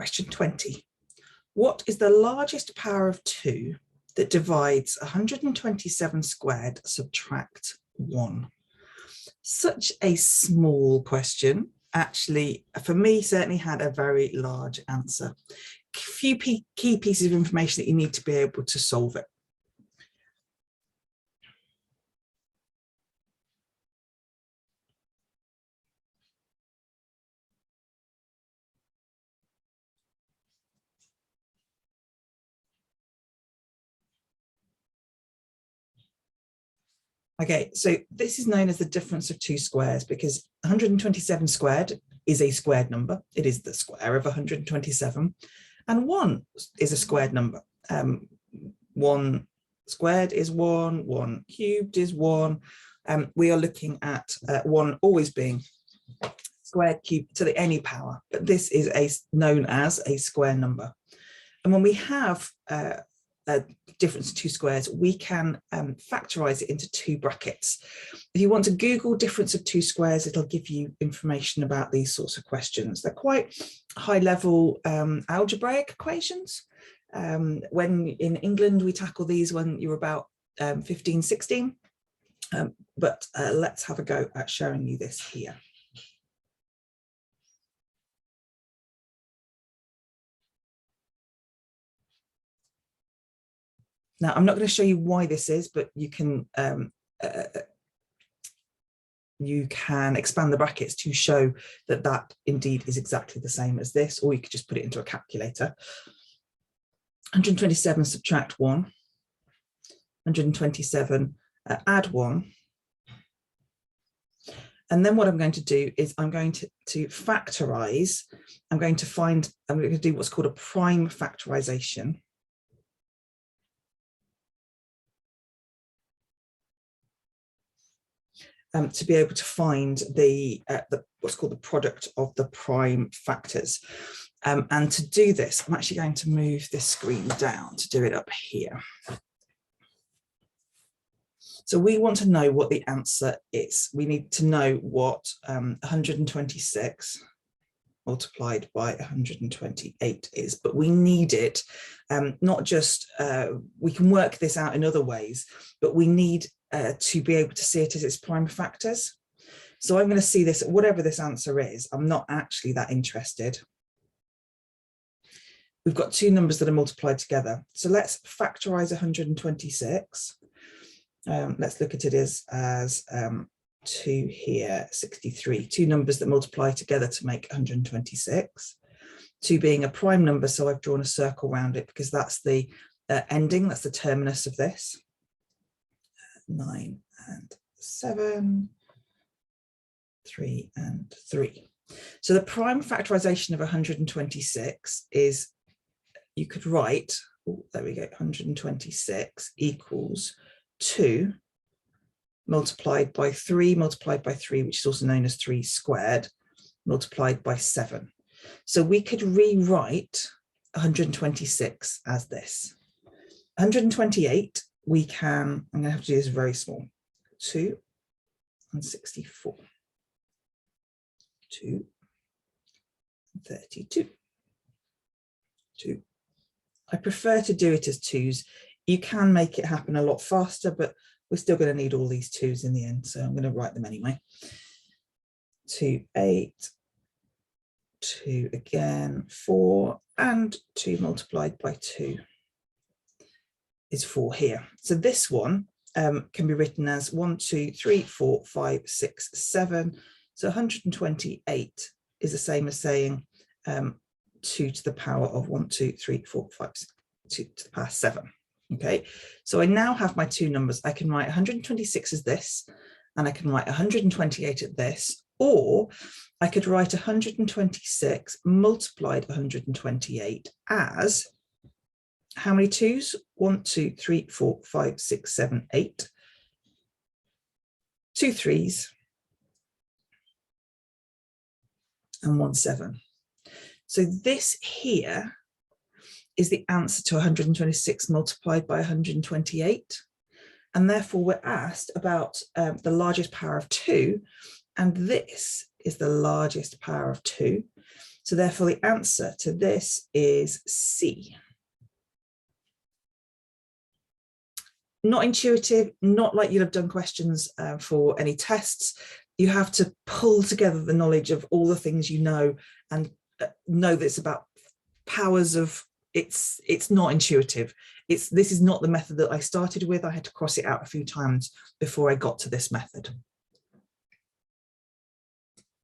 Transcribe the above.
Question 20. What is the largest power of 2 that divides 127 squared subtract 1? Such a small question. Actually, for me, certainly had a very large answer. A few key pieces of information that you need to be able to solve it. Okay, so this is known as the difference of 2 squares because 127 squared is a squared number. It is the square of 127. And 1 is a squared number. 1 squared is 1, 1 cubed is 1. We are looking at 1 always being squared, cubed to the any power, but this is known as a square number. And when we have a difference of 2 squares, we can factorize it into 2 brackets. If you want to Google difference of 2 squares, it'll give you information about these sorts of questions. They're quite high level algebraic equations. When in England, we tackle these when you're about 15, 16. But let's have a go at showing you this here. Now, I'm not going to show you why this is, but you can expand the brackets to show that that indeed is exactly the same as this, or you could just put it into a calculator. 127 subtract 1, 127 add 1. And then what I'm going to do is I'm going to factorize. I'm going to do what's called a prime factorization. To be able to find the what's called the product of the prime factors. And to do this, I'm actually going to move this screen down to do it up here. So we want to know what the answer is. We need to know what 126 multiplied by 128 is, but we need it not just, we can work this out in other ways, but we need to be able to see it as its prime factors. So I'm going to see this, whatever this answer is, I'm not actually that interested. We've got 2 numbers that are multiplied together. So let's factorize 126. Let's look at it as 2 here, 63. 2 numbers that multiply together to make 126. 2 being a prime number, so I've drawn a circle around it because that's the ending, that's the terminus of this. 9 and 7, 3 and 3. So the prime factorization of 126 is, you could write, oh, there we go, 126 equals 2 multiplied by 3, which is also known as 3 squared, multiplied by 7. So we could rewrite 126 as this. 128, we can, I'm going to have to do this very small, 2 and 64. 2 and 32. 2. I prefer to do it as 2s. You can make it happen a lot faster, but we're still going to need all these 2s in the end, so I'm going to write them anyway. 2, 8, 2 again, 4, and 2 multiplied by 2 is 4 here. So this one can be written as 1, 2, 3, 4, 5, 6, 7. So 128 is the same as saying 2 to the power of 1, 2, 3, 4, 5, 6, 2 to the power 7. Okay, so I now have my 2 numbers. I can write 126 as this, and I can write 128 at this, or I could write 126 multiplied 128 as how many 2s? 1, 2, 3, 4, 5, 6, 7, 8. 2 3s and 1 7. So this here is the answer to 126 multiplied by 128. And therefore we're asked about the largest power of 2. And this is the largest power of 2. So therefore the answer to this is C. Not intuitive, not like you'd have done questions for any tests. You have to pull together the knowledge of all the things you know and know that it's about powers of, it's not intuitive. This is not the method that I started with. I had to cross it out a few times before I got to this method.